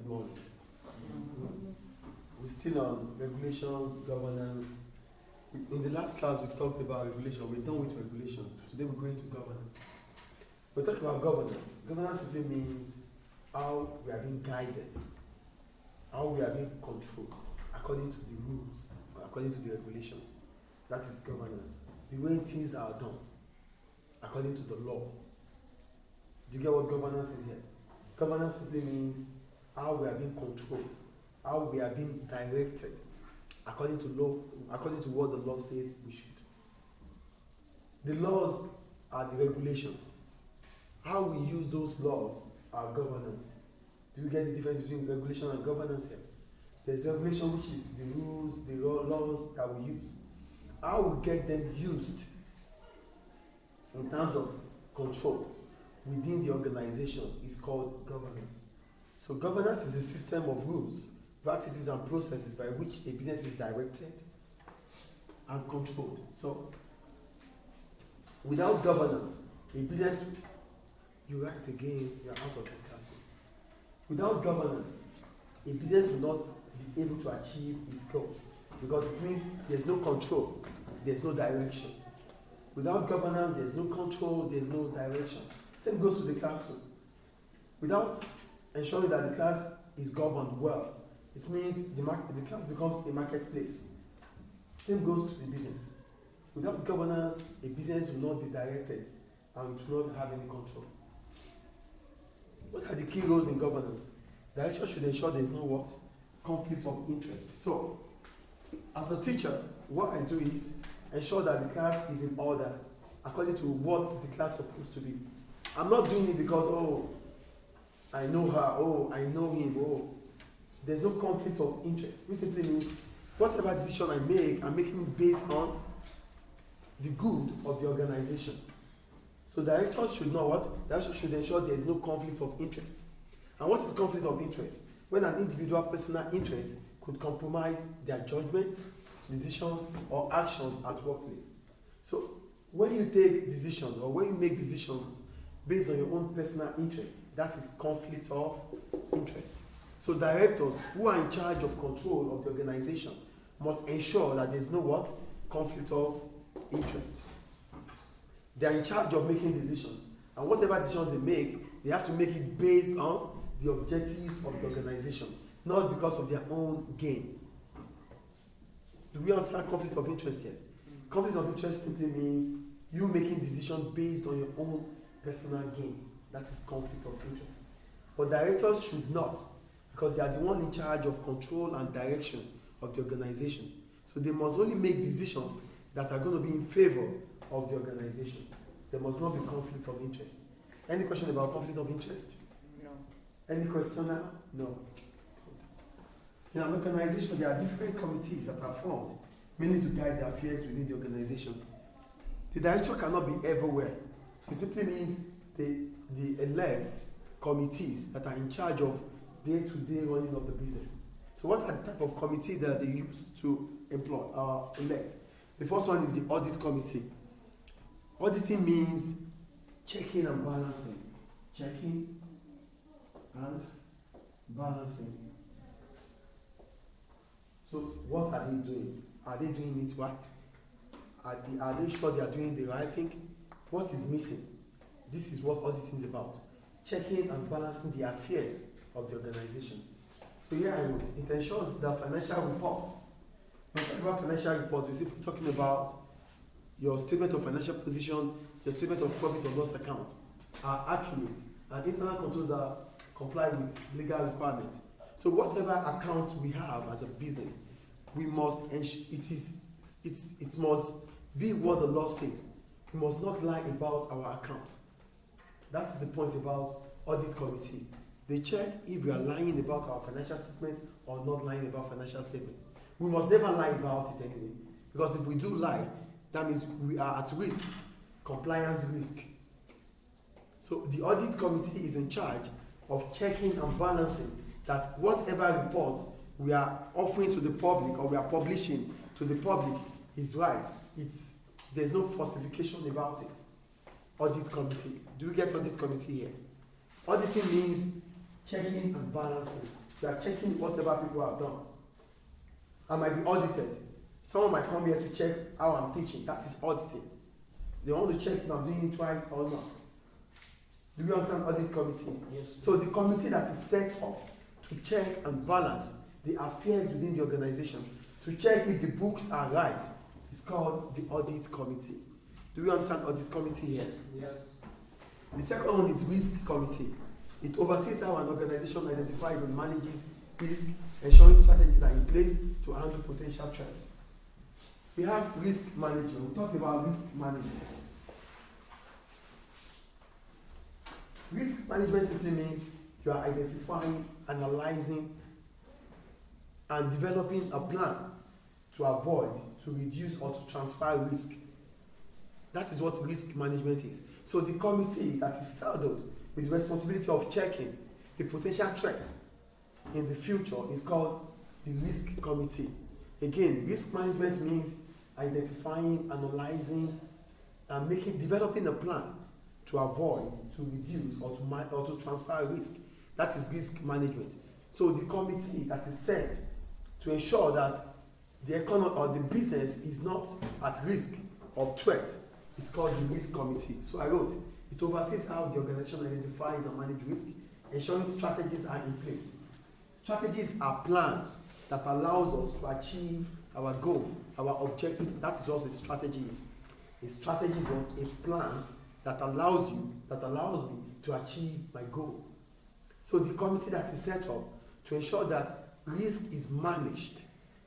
Good morning. We're still on regulation, governance. In the last class, we talked about regulation. We're done with regulation. Today, we're going to governance. We're talking about governance. Governance simply means how we are being guided, how we are being controlled according to the rules, according to the regulations. That is governance. The way things are done according to the law. Do you get what governance is here? Governance simply means how we are being controlled, how we are being directed according to law, according to what the law says we should. The laws are the regulations. How we use those laws are governance. Do you get the difference between regulation and governance here? There's regulation, which is the rules, the laws that we use. How we get them used in terms of control within the organization is called governance. So governance is a system of rules, practices and processes by which a business is directed and controlled. So without governance, a business, you write again, you are out of this classroom. Without governance, a business will not be able to achieve its goals because it means there's no control, there's no direction. Without governance, there's no control, there's no direction. Same goes to the classroom. Without ensuring that the class is governed well, it means the class becomes a marketplace. Same goes to the business. Without governance, a business will not be directed and it will not have any control. What are the key roles in governance? Direction should ensure there is no what? Conflict of interest. So, as a teacher, what I do is ensure that the class is in order according to what the class is supposed to be. I'm not doing it because, oh, I know her, oh, I know him, oh. There's no conflict of interest. Which simply means whatever decision I make, I'm making it based on the good of the organization. So directors should know what? Directors should ensure there is no conflict of interest. And what is conflict of interest? When an individual personal interest could compromise their judgment, decisions, or actions at workplace. So when you take decisions or when you make decisions based on your own personal interest, that is conflict of interest. So directors who are in charge of control of the organization must ensure that there is no what? Conflict of interest. They are in charge of making decisions, and whatever decisions they make, they have to make it based on the objectives of the organization, not because of their own gain. Do we understand conflict of interest here? Conflict of interest simply means you making decisions based on your own personal gain. That is conflict of interest. But directors should not, because they are the one in charge of control and direction of the organization. So they must only make decisions that are going to be in favor of the organization. There must not be conflict of interest. Any question about conflict of interest? No. Any question now? No. In an organization, there are different committees that are formed, mainly to guide the affairs within the organization. The director cannot be everywhere. So it simply means the elect committees that are in charge of day-to-day running of the business. So what are the type of committee that they use to employ elect? The first one is the audit committee. Auditing means checking and balancing. Checking and balancing. So what are they doing? Are they doing it right? Are they sure they are doing the right thing? What is missing? This is what auditing is about. Checking and balancing the affairs of the organization. So here it ensures that financial reports. When we talk about financial reports, we're simply talking about your statement of financial position, your statement of profit or loss account are accurate, and internal controls are comply with legal requirements. So whatever accounts we have as a business, we must it must be what the law says. We must not lie about our accounts. That is the point about audit committee. They check if we are lying about our financial statements or not lying about financial statements. We must never lie about it anyway, because if we do lie, that means we are at risk, compliance risk. So the audit committee is in charge of checking and balancing that whatever reports we are offering to the public or we are publishing to the public is right. There's no falsification about it. Audit committee. Do we get audit committee here? Auditing means checking and balancing You are checking whatever people have done. I might be audited. Someone might come here to check how I'm teaching. That is auditing. They want to check if I'm doing it right or not. Do you understand audit committee? Yes. So the committee that is set up to check and balance the affairs within the organization, to check if the books are right, is called the audit committee. Do you understand audit committee here? Yes. The second one is risk committee. It oversees how an organization identifies and manages risk, ensuring strategies are in place to handle potential threats. We have risk management. We talked about risk management. Risk management simply means you are identifying, analyzing, and developing a plan to avoid, to reduce, or to transfer risk. That is what risk management is. So the committee that is saddled with the responsibility of checking the potential threats in the future is called the risk committee. Again, risk management means identifying, analyzing, and developing a plan to avoid, to reduce, or to transfer risk. That is risk management. So the committee that is set to ensure that the economy or the business is not at risk of threat is called the risk committee. So I wrote, it oversees how the organization identifies and manages risk, ensuring strategies are in place. Strategies are plans that allows us to achieve our goal, our objective. That is what a strategy is. A strategy is what? A plan that allows me to achieve my goal. So the committee that is set up to ensure that risk is managed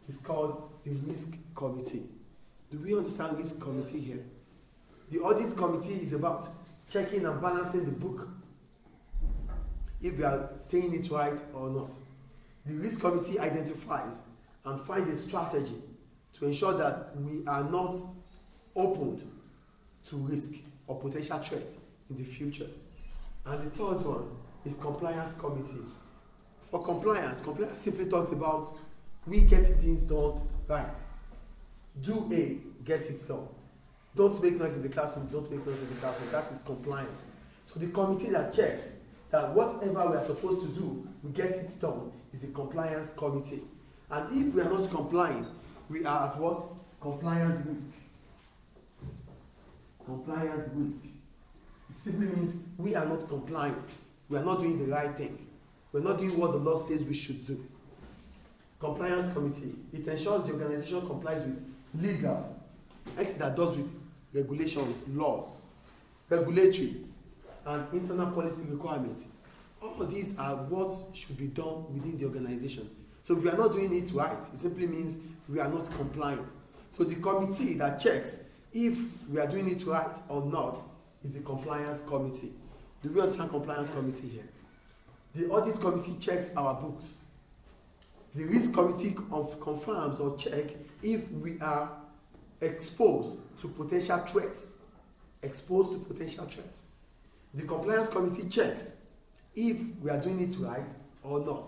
is called the risk committee. Do we understand risk committee here? The audit committee is about checking and balancing the book, if we are saying it right or not. The risk committee identifies and finds a strategy to ensure that we are not opened to risk or potential threat in the future. And the third one is compliance committee. For compliance simply talks about we getting things done right. Do A, get it done. Don't make noise in the classroom, don't make noise in the classroom. That is compliance. So the committee that checks that whatever we are supposed to do, we get it done, is the compliance committee. And if we are not complying, we are at what? Compliance risk. Compliance risk. It simply means we are not complying. We are not doing the right thing. We are not doing what the law says we should do. Compliance committee. It ensures the organization complies with legal, anything that does with regulations, laws, regulatory, and internal policy requirements. All of these are what should be done within the organization. So if we are not doing it right, it simply means we are not complying. So the committee that checks if we are doing it right or not is the compliance committee. Do we understand compliance committee here? The audit committee checks our books. The risk committee confirms or checks if we are exposed to potential threats. Exposed to potential threats. The compliance committee checks if we are doing it right or not.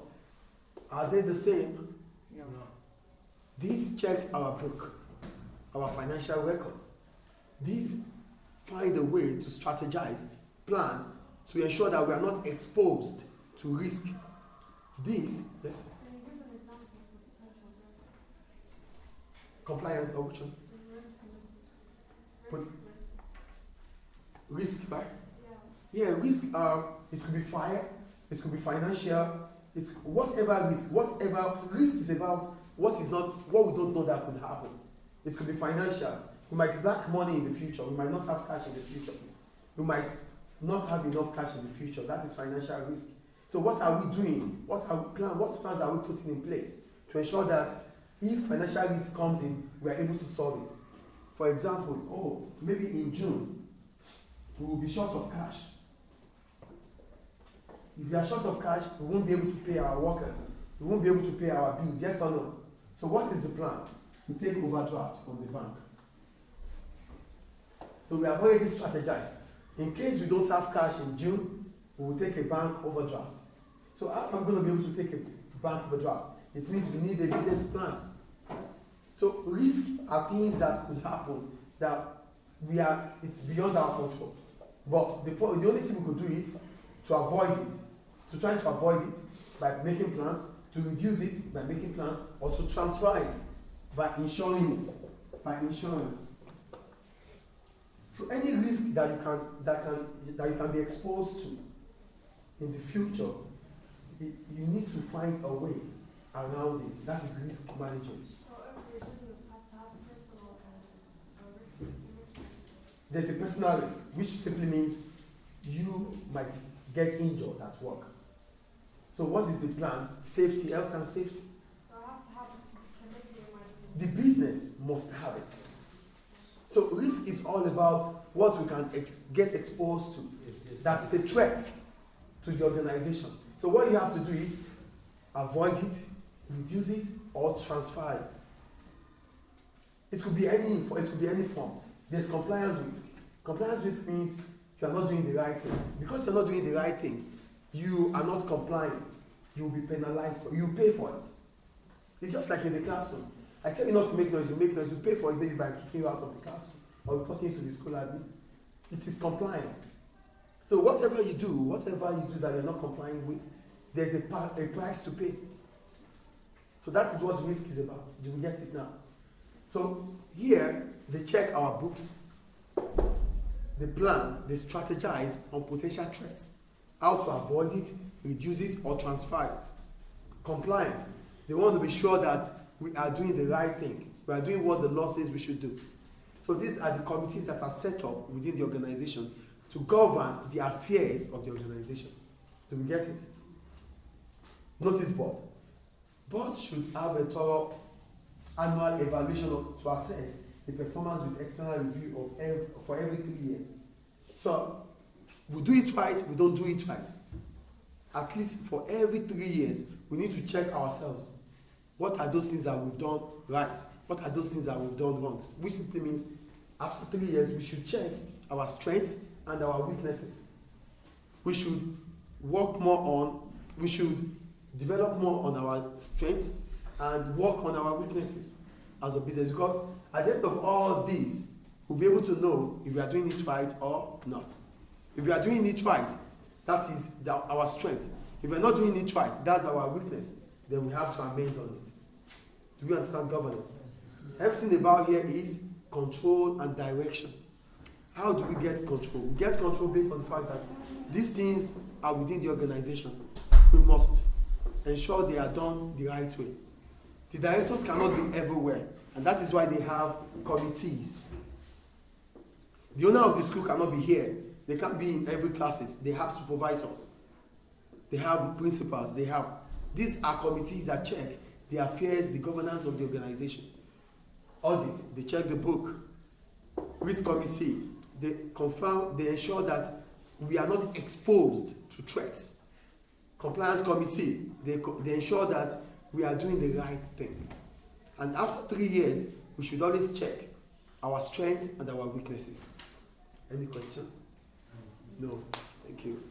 Are they the same? No. This checks our book, our financial records. These find a way to strategize, plan, to ensure that we are not exposed to risk. This, yes? Can you give an example of potential threats? Compliance option. But- Risk, right? Yeah. Yeah, risk, it could be fire, it could be financial, it's whatever risk is about what we don't know that could happen. It could be financial. We might lack money in the future, we might not have cash in the future. We might not have enough cash in the future. That is financial risk. So what are we doing? What plans are we putting in place to ensure that if financial risk comes in, we are able to solve it? For example, maybe in June, we will be short of cash. If we are short of cash, we won't be able to pay our workers. We won't be able to pay our bills, yes or no? So what is the plan? We take overdraft from the bank. So we have already strategized. In case we don't have cash in June, we will take a bank overdraft. So how am I going to be able to take a bank overdraft? It means we need a business plan. So risks are things that could happen that it's beyond our control. But the only thing we could do is to avoid it, to try to avoid it. by making plans, to reduce it by making plans, or to transfer it by insuring it, by insurance. So any risk that you can be exposed to in the future, you need to find a way around it. That is risk management. So every business has to have personal and risk management. There's a personal risk, which simply means you might get injured at work. So what is the plan? Safety, health and safety. So I have to have stability in my The business must have it. So risk is all about what we can get exposed to. That's the threat to the organization. So what you have to do is avoid it, reduce it, or transfer it. It could be any form. There's compliance risk. Compliance risk means you are not doing the right thing. Because you're not doing the right thing, you are not complying. You will be penalized. You pay for it. It's just like in the classroom. I tell you not to make noise, you make noise, you pay for it maybe by kicking you out of the classroom or reporting you to the school admin. It is compliance. So whatever you do that you're not complying with, there's a price to pay. So that is what risk is about. Do we get it now? So here, they check our books, they plan, they strategize on potential threats, how to avoid it, reduce it, or transfer it. Compliance, they want to be sure that we are doing the right thing. We are doing what the law says we should do. So these are the committees that are set up within the organization to govern the affairs of the organization. Do we get it? Notice board. Board should have a thorough annual evaluation to assess the performance with external review for every 3 years. So we do it right, we don't do it right. At least for every 3 years, we need to check ourselves. What are those things that we've done right? What are those things that we've done wrong? Which simply means after 3 years, we should check our strengths and our weaknesses. We should we should develop more on our strengths and work on our weaknesses as a business. Because at the end of all this, we'll be able to know if we are doing it right or not. If we are doing it right, that is our strength. If we're not doing it right, that's our weakness. Then we have to amend on it. Do you understand governance? Everything about here is control and direction. How do we get control? We get control based on the fact that these things are within the organization. We must ensure they are done the right way. The directors cannot be everywhere, and that is why they have committees. The owner of the school cannot be here. They can't be in every classes. They have supervisors. They have principals. These are committees that check the affairs, the governance of the organization. Audit, they check the book. Risk committee, they ensure that we are not exposed to threats. Compliance committee, they ensure that we are doing the right thing. And after 3 years, we should always check our strengths and our weaknesses. Any question? No. Thank you.